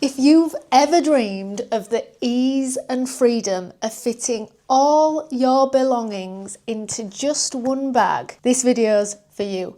If you've ever dreamed of the ease and freedom of fitting all your belongings into just one bag, this video's for you.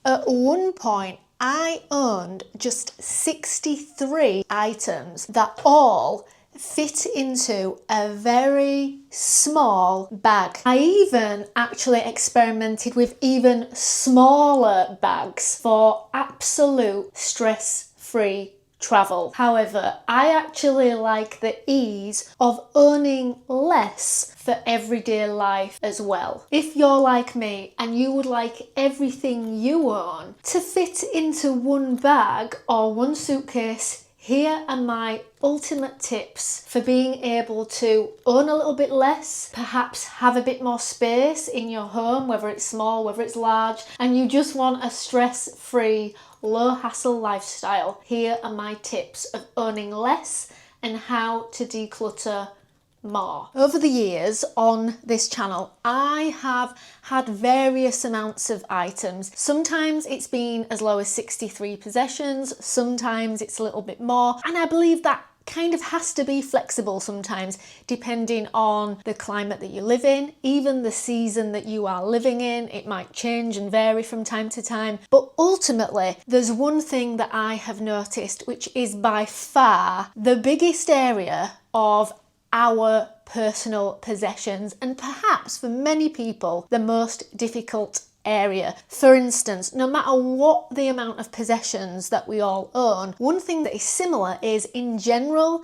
At one point, I owned just 63 items that all fit into a very small bag. I even actually experimented with even smaller bags for absolute stress-free travel. However, I actually like the ease of owning less for everyday life as well. If you're like me and you would like everything you own to fit into one bag or one suitcase, here are my ultimate tips for being able to own a little bit less, perhaps have a bit more space in your home, whether it's small, whether it's large, and you just want a stress-free, low-hassle lifestyle. Here are my tips of owning less and how to declutter more. Over the years on this channel, I have had various amounts of items. Sometimes it's been as low as 63 possessions, sometimes it's a little bit more, and I believe that kind of has to be flexible sometimes, depending on the climate that you live in, even the season that you are living in. It might change and vary from time to time, but ultimately there's one thing that I have noticed, which is by far the biggest area of our personal possessions, and perhaps for many people the most difficult area. For instance, no matter what the amount of possessions that we all own, one thing that is similar is, in general,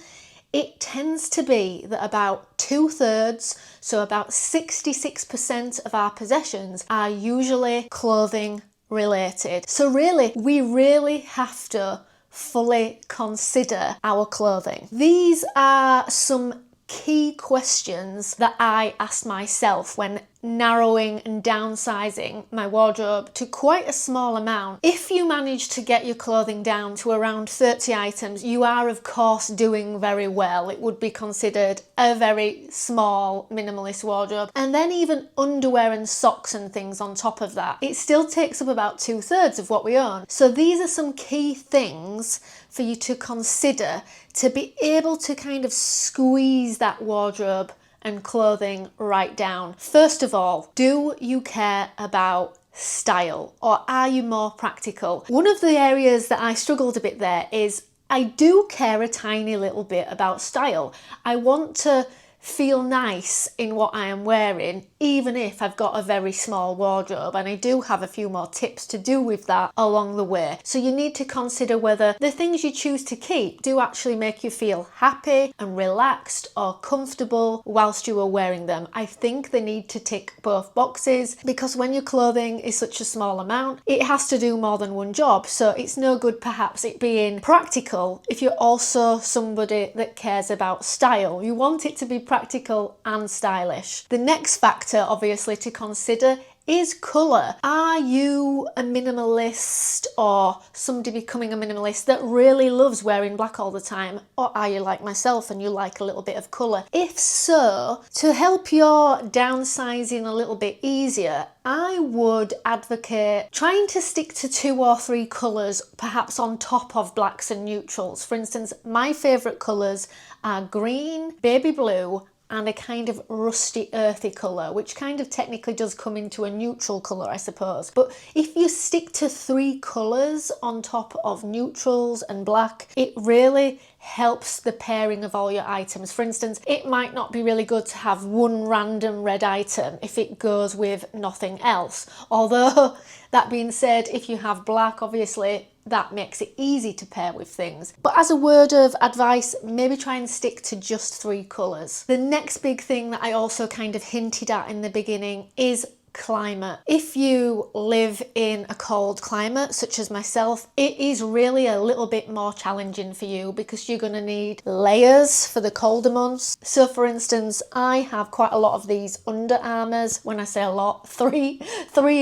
it tends to be that about 2/3, so about 66% of our possessions are usually clothing related. So really, we really have to fully consider our clothing. These are some key questions that I asked myself when narrowing and downsizing my wardrobe to quite a small amount. If you manage to get your clothing down to around 30 items, you are of course doing very well. It would be considered a very small minimalist wardrobe. And then even underwear and socks and things on top of that, it still takes up about 2/3 of what we own. So these are some key things for you to consider to be able to kind of squeeze that wardrobe and clothing right down. First of all, do you care about style, or are you more practical? One of the areas that I struggled a bit there is I do care a tiny little bit about style. I want to feel nice in what I am wearing, even if I've got a very small wardrobe, and I do have a few more tips to do with that along the way. So you need to consider whether the things you choose to keep do actually make you feel happy and relaxed or comfortable whilst you are wearing them. I think they need to tick both boxes, because when your clothing is such a small amount, it has to do more than one job. So it's no good perhaps it being practical if you're also somebody that cares about style. You want it to be practical and stylish. The next factor obviously to consider is colour. Are you a minimalist or somebody becoming a minimalist that really loves wearing black all the time? Or are you like myself and you like a little bit of colour? If so, to help your downsizing a little bit easier, I would advocate trying to stick to 2 or 3 colours, perhaps on top of blacks and neutrals. For instance, my favourite colours are green, baby blue, and a kind of rusty earthy colour, which kind of technically does come into a neutral colour, I suppose. But if you stick to 3 colours on top of neutrals and black, it really helps the pairing of all your items. For instance, it might not be really good to have one random red item if it goes with nothing else. Although, that being said, if you have black, obviously that makes it easy to pair with things. But as a word of advice, maybe try and stick to just 3 colours. The next big thing that I also kind of hinted at in the beginning is climate. If you live in a cold climate such as myself, it is really a little bit more challenging for you because you're going to need layers for the colder months. So for instance, I have quite a lot of these Under Armours. When I say a lot, three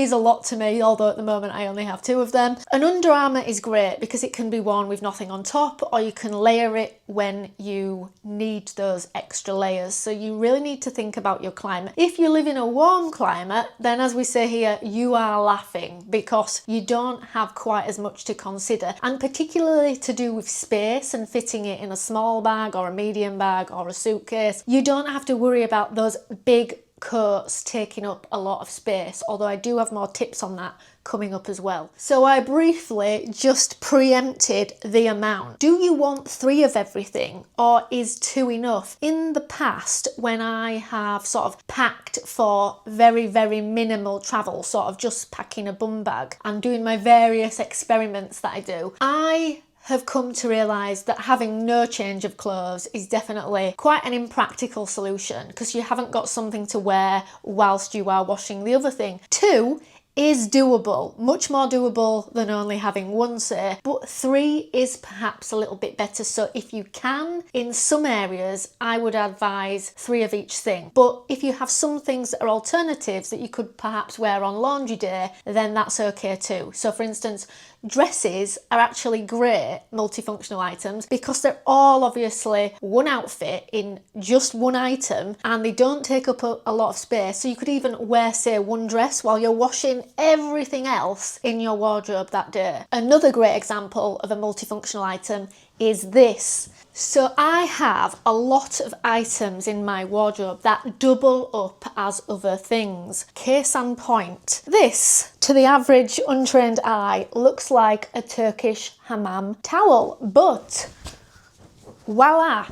is a lot to me, although at the moment I only have 2 of them. An Under Armour is great because it can be worn with nothing on top, or you can layer it when you need those extra layers. So you really need to think about your climate. If you live in a warm climate, then as we say here, you are laughing, because you don't have quite as much to consider, and particularly to do with space and fitting it in a small bag or a medium bag or a suitcase. You don't have to worry about those big coats taking up a lot of space, although I do have more tips on that coming up as well. So I briefly just preempted the amount. Do you want 3 of everything, or is 2 enough? In the past, when I have sort of packed for very, very minimal travel, sort of just packing a bum bag and doing my various experiments that I do, I have come to realise that having no change of clothes is definitely quite an impractical solution, because you haven't got something to wear whilst you are washing the other thing. 2 is doable, much more doable than only having 1, say, but 3 is perhaps a little bit better. So if you can, in some areas, I would advise 3 of each thing. But if you have some things that are alternatives that you could perhaps wear on laundry day, then that's okay too. So for instance, dresses are actually great multifunctional items because they're all obviously one outfit in just one item, and they don't take up a lot of space. So you could even wear, say, 1 dress while you're washing everything else in your wardrobe that day. Another great example of a multifunctional item is this. So I have a lot of items in my wardrobe that double up as other things. Case in point, this, to the average untrained eye, looks like a Turkish hammam towel, but voila,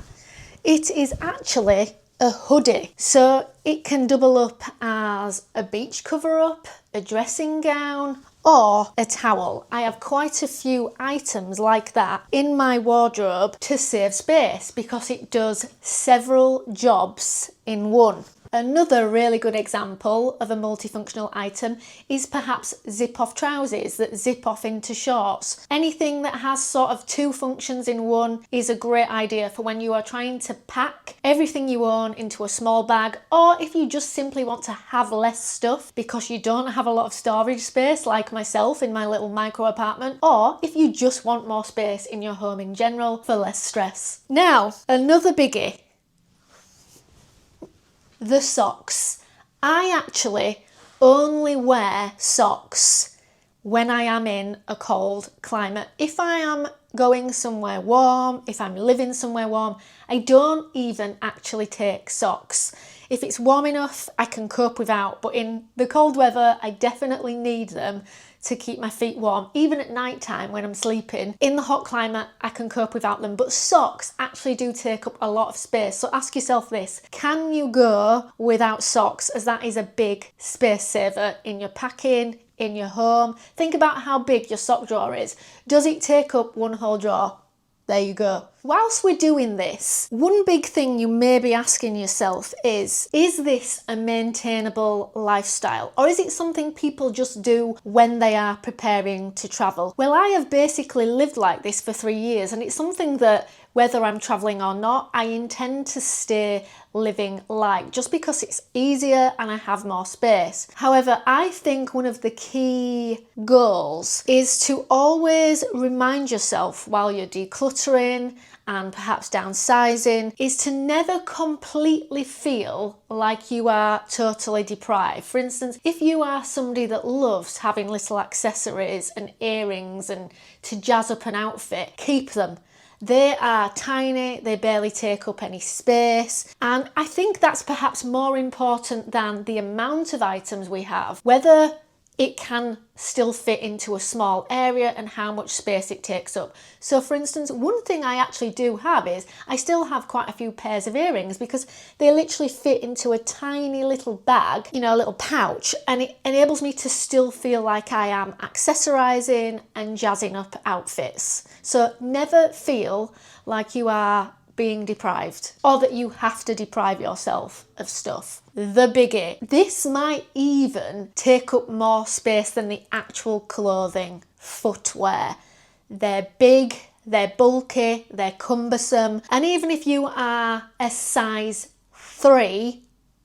it is actually a hoodie. So it can double up as a beach cover up, a dressing gown, or a towel. I have quite a few items like that in my wardrobe to save space because it does several jobs in one. Another really good example of a multifunctional item is perhaps zip-off trousers that zip off into shorts. Anything that has sort of 2 functions in one is a great idea for when you are trying to pack everything you own into a small bag, or if you just simply want to have less stuff because you don't have a lot of storage space like myself in my little micro apartment, or if you just want more space in your home in general for less stress. Now, another biggie. The socks. I actually only wear socks when I am in a cold climate. If I am going somewhere warm, if I'm living somewhere warm, I don't even actually take socks. If it's warm enough, I can cope without, but in the cold weather, I definitely need them to keep my feet warm. Even at night time when I'm sleeping, in the hot climate, I can cope without them. But socks actually do take up a lot of space. So ask yourself this, can you go without socks, as that is a big space saver in your packing, in your home? Think about how big your sock drawer is. Does it take up one whole drawer? There you go. Whilst we're doing this, one big thing you may be asking yourself is this a maintainable lifestyle? Or is it something people just do when they are preparing to travel? Well, I have basically lived like this for 3 years, and it's something that, whether I'm traveling or not, I intend to stay living like, just because it's easier and I have more space. However, I think one of the key goals is to always remind yourself while you're decluttering and perhaps downsizing, is to never completely feel like you are totally deprived. For instance, if you are somebody that loves having little accessories and earrings and to jazz up an outfit, keep them. They are tiny, they barely take up any space, and I think that's perhaps more important than the amount of items we have, whether it can still fit into a small area and how much space it takes up. So for instance, one thing I actually do have is I still have quite a few pairs of earrings because they literally fit into a tiny little bag, you know, a little pouch, and it enables me to still feel like I am accessorizing and jazzing up outfits. So never feel like you are being deprived or that you have to deprive yourself of stuff. The biggie. This might even take up more space than the actual clothing, footwear. They're big, they're bulky, they're cumbersome, and even if you are a size 3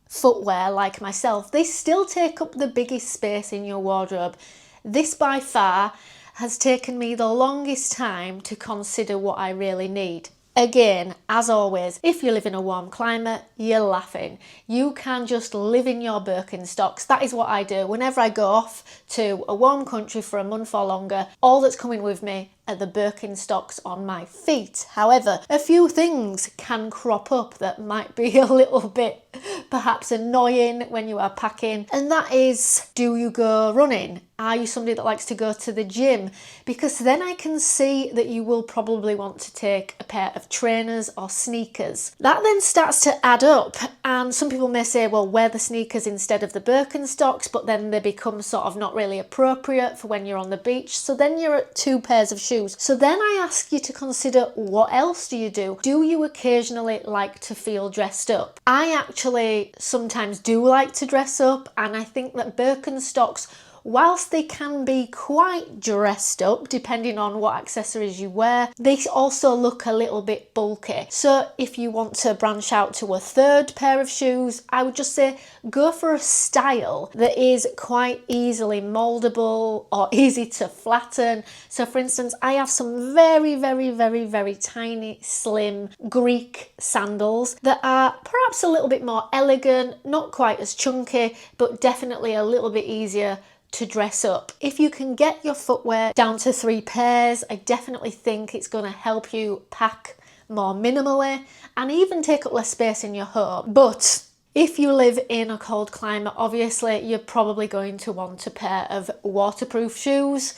footwear like myself, they still take up the biggest space in your wardrobe. This by far has taken me the longest time to consider what I really need. Again, as always, if you live in a warm climate, you're laughing. You can just live in your Birkenstocks. That is what I do. Whenever I go off to a warm country for a month or longer, all that's coming with me are the Birkenstocks on my feet. However, a few things can crop up that might be a little bit perhaps annoying when you are packing, and that is, do you go running? Are you somebody that likes to go to the gym? Because then I can see that you will probably want to take a pair of trainers or sneakers. That then starts to add up, and some people may say, well, wear the sneakers instead of the Birkenstocks, but then they become sort of not really appropriate for when you're on the beach. So then you're at 2 pairs of shoes. So then I ask you to consider, what else do you do? Do you occasionally like to feel dressed up? I actually sometimes do like to dress up, and I think that Birkenstocks, whilst they can be quite dressed up depending on what accessories you wear, they also look a little bit bulky. So if you want to branch out to a 3rd pair of shoes, I would just say go for a style that is quite easily moldable or easy to flatten. So for instance, I have some very tiny, slim Greek sandals that are perhaps a little bit more elegant, not quite as chunky, but definitely a little bit easier to dress up. If you can get your footwear down to 3 pairs, I definitely think it's going to help you pack more minimally and even take up less space in your home. But if you live in a cold climate, obviously you're probably going to want a pair of waterproof shoes.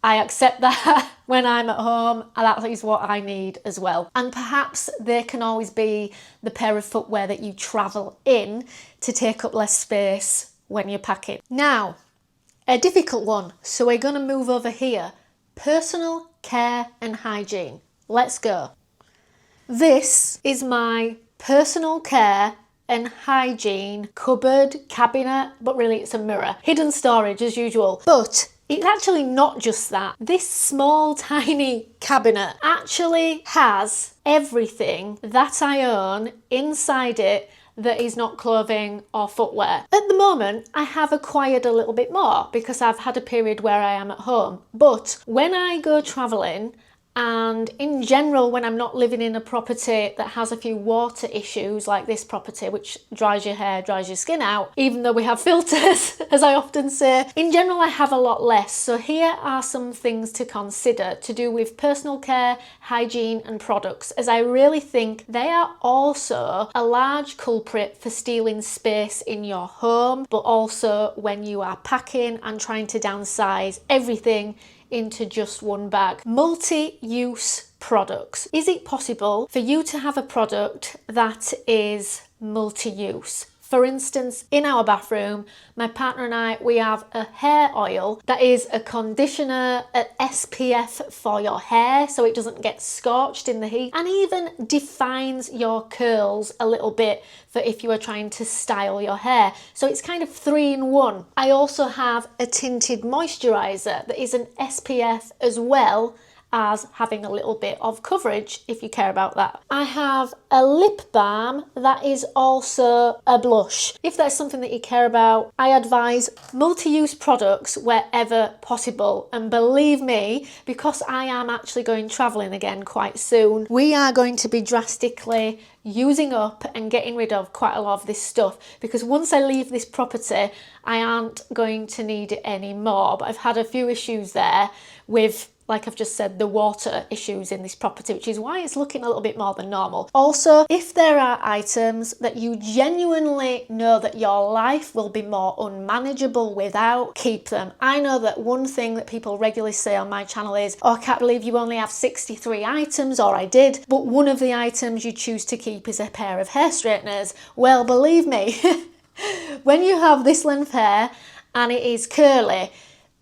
I accept that when I'm at home, and that is what I need as well. And perhaps they can always be the pair of footwear that you travel in to take up less space when you're packing. Now, a difficult one, so we're going to move over here. Personal care and hygiene. Let's go. This is my personal care and hygiene cupboard, cabinet, but really it's a mirror. Hidden storage as usual. But it's actually not just that. This small, tiny cabinet actually has everything that I own inside it that is not clothing or footwear. At the moment, I have acquired a little bit more because I've had a period where I am at home. But when I go traveling, and in general, when I'm not living in a property that has a few water issues like this property, which dries your hair, dries your skin out, even though we have filters, as I often say, in general, I have a lot less. So here are some things to consider to do with personal care, hygiene, and products, as I really think they are also a large culprit for stealing space in your home, but also when you are packing and trying to downsize everything into just one bag. Multi-use products. Is it possible for you to have a product that is multi-use? For instance, in our bathroom, my partner and I, we have a hair oil that is a conditioner, an SPF for your hair so it doesn't get scorched in the heat, and even defines your curls a little bit for if you are trying to style your hair. So it's kind of 3 in 1. I also have a tinted moisturizer that is an SPF as well as having a little bit of coverage if you care about that. I have a lip balm that is also a blush. If that's something that you care about, I advise multi-use products wherever possible. And believe me, because I am actually going traveling again quite soon, we are going to be drastically using up and getting rid of quite a lot of this stuff, because once I leave this property, I aren't going to need it anymore. But I've had a few issues there with, like I've just said, the water issues in this property, which is why it's looking a little bit more than normal. Also, if there are items that you genuinely know that your life will be more unmanageable without, keep them. I know that one thing that people regularly say on my channel is, oh, I can't believe you only have 63 items, or I did, but one of the items you choose to keep is a pair of hair straighteners. Well, believe me, when you have this length hair and it is curly,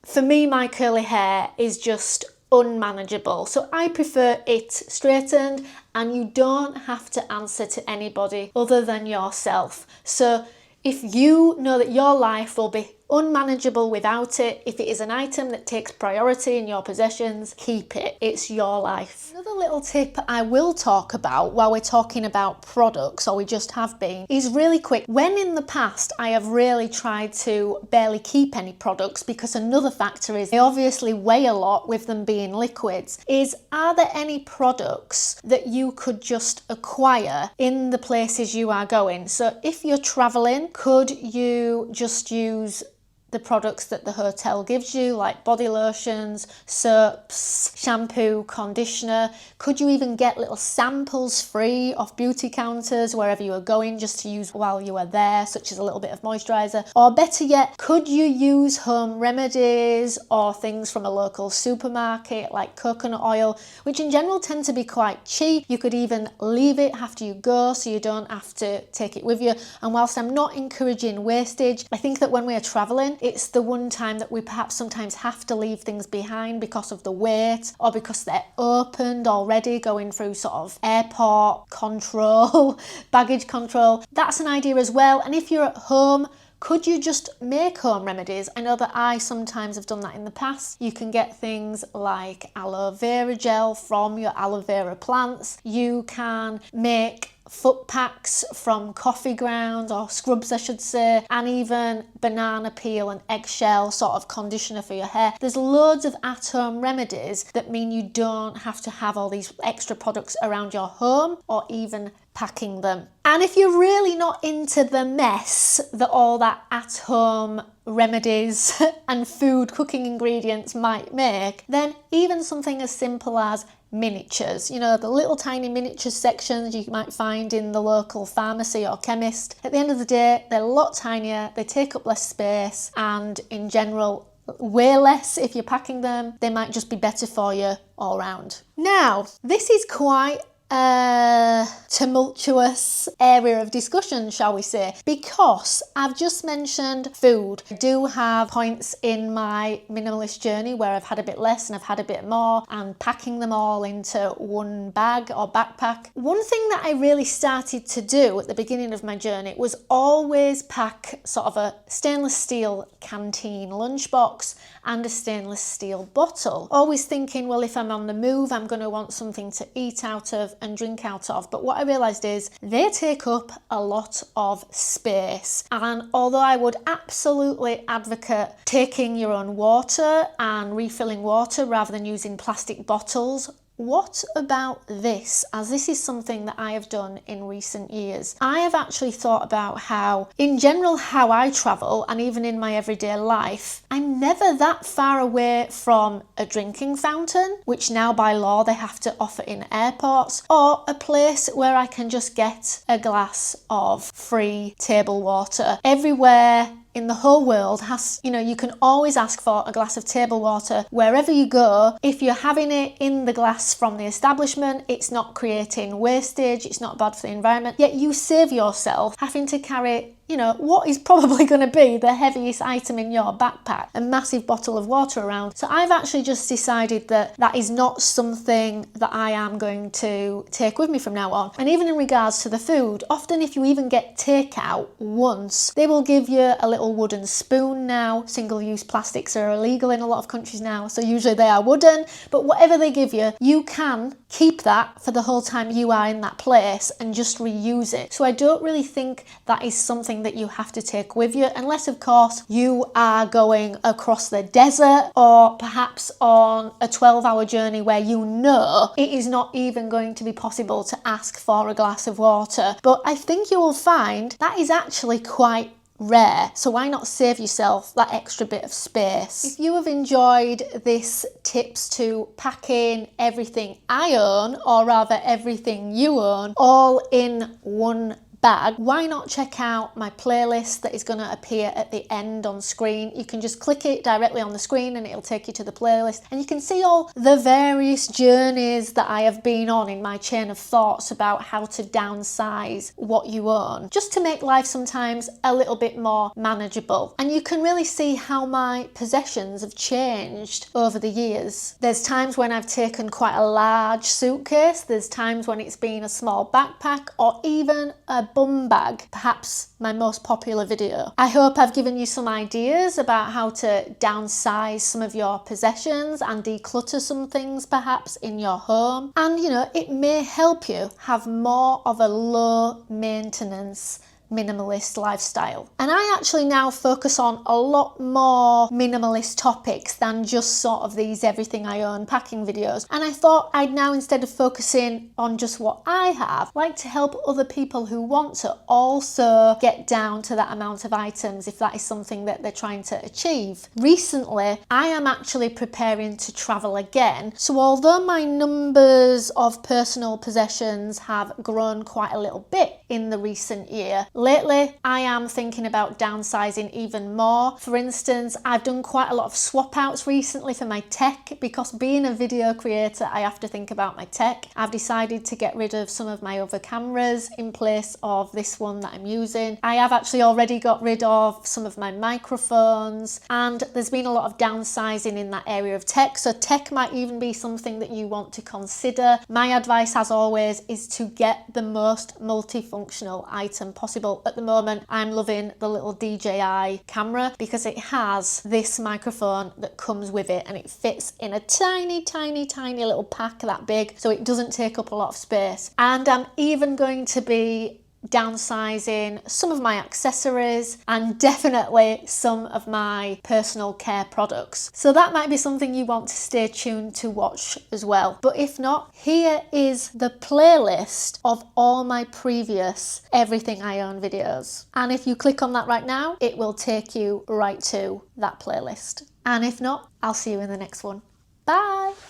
for me, my curly hair is just unmanageable. So I prefer it straightened, and you don't have to answer to anybody other than yourself. So if you know that your life will be unmanageable without it. If it is an item that takes priority in your possessions, keep it. It's your life. Another little tip I will talk about while we're talking about products, or we just have been, is really quick. When in the past I have really tried to barely keep any products, because another factor is they obviously weigh a lot with them being liquids, is are there any products that you could just acquire in the places you are going? So if you're traveling, could you just use the products that the hotel gives you, like body lotions, soaps, shampoo, conditioner? Could you even get little samples free off beauty counters wherever you are going, just to use while you are there, such as a little bit of moisturizer? Or better yet, could you use home remedies or things from a local supermarket like coconut oil, which in general tend to be quite cheap? You could even leave it after you go, so you don't have to take it with you. And whilst I'm not encouraging wastage, I think that when we are traveling, it's the one time that we perhaps sometimes have to leave things behind because of the weight, or because they're opened already, going through sort of airport control, baggage control. That's an idea as well. And if you're at home, could you just make home remedies? I know that I sometimes have done that in the past. You can get things like aloe vera gel from your aloe vera plants. You can make foot packs from coffee grounds, or scrubs I should say, and even banana peel and eggshell sort of conditioner for your hair. There's loads of at-home remedies that mean you don't have to have all these extra products around your home or even packing them. And if you're really not into the mess that all that at-home remedies and food cooking ingredients might make, then even something as simple as miniatures, you know, the little tiny miniature sections you might find in the local pharmacy or chemist. At the end of the day, they're a lot tinier, they take up less space, and in general way less if you're packing them. They might just be better for you all round. Now, this is quite a tumultuous area of discussion, shall we say, because I've just mentioned food. I do have points in my minimalist journey where I've had a bit less and I've had a bit more, and packing them all into one bag or backpack. One thing that I really started to do at the beginning of my journey was always pack sort of a stainless steel canteen lunchbox and a stainless steel bottle. Always thinking, well, if I'm on the move, I'm going to want something to eat out of and drink out of. But what I realised is they take up a lot of space. And although I would absolutely advocate taking your own water and refilling water rather than using plastic bottles, what about this? As this is something that I have done in recent years. I have actually thought about how, in general, how I travel, and even in my everyday life, I'm never that far away from a drinking fountain, which now by law they have to offer in airports, or a place where I can just get a glass of free table water. Everywhere in the whole world has, you know, you can always ask for a glass of table water wherever you go. If you're having it in the glass from the establishment, it's not creating wastage, it's not bad for the environment, yet you save yourself having to carry, you know, what is probably going to be the heaviest item in your backpack, a massive bottle of water around. So I've actually just decided that that is not something that I am going to take with me from now on. And even in regards to the food, often if you even get takeout once, they will give you a little wooden spoon now. Single-use plastics are illegal in a lot of countries now, so usually they are wooden, but whatever they give you, you can keep that for the whole time you are in that place and just reuse it. So I don't really think that is something that you have to take with you, unless of course you are going across the desert or perhaps on a 12-hour journey where you know it is not even going to be possible to ask for a glass of water. But I think you will find that is actually quite rare, so why not save yourself that extra bit of space? If you have enjoyed this tips to packing everything I own, or rather everything you own, all in one bag, why not check out my playlist that is going to appear at the end on screen. You can just click it directly on the screen and it'll take you to the playlist, and you can see all the various journeys that I have been on in my chain of thoughts about how to downsize what you own, just to make life sometimes a little bit more manageable. And you can really see how my possessions have changed over the years. There's times when I've taken quite a large suitcase, there's times when it's been a small backpack, or even a bum bag, perhaps my most popular video. I hope I've given you some ideas about how to downsize some of your possessions and declutter some things perhaps in your home. And you know, it may help you have more of a low maintenance minimalist lifestyle. And I actually now focus on a lot more minimalist topics than just sort of these everything I own packing videos. And I thought I'd now, instead of focusing on just what I have, like to help other people who want to also get down to that amount of items if that is something that they're trying to achieve. Recently, I am actually preparing to travel again. So although my numbers of personal possessions have grown quite a little bit in the recent year, lately, I am thinking about downsizing even more. For instance, I've done quite a lot of swap outs recently for my tech, because being a video creator, I have to think about my tech. I've decided to get rid of some of my other cameras in place of this one that I'm using. I have actually already got rid of some of my microphones, and there's been a lot of downsizing in that area of tech. So tech might even be something that you want to consider. My advice, as always, is to get the most multifunctional item possible. At the moment, I'm loving the little DJI camera because it has this microphone that comes with it, and it fits in a tiny little pack that big, so it doesn't take up a lot of space. And I'm even going to be downsizing some of my accessories and definitely some of my personal care products. So that might be something you want to stay tuned to watch as well. But if not, here is the playlist of all my previous Everything I Own videos. And if you click on that right now, it will take you right to that playlist. And if not, I'll see you in the next one. Bye!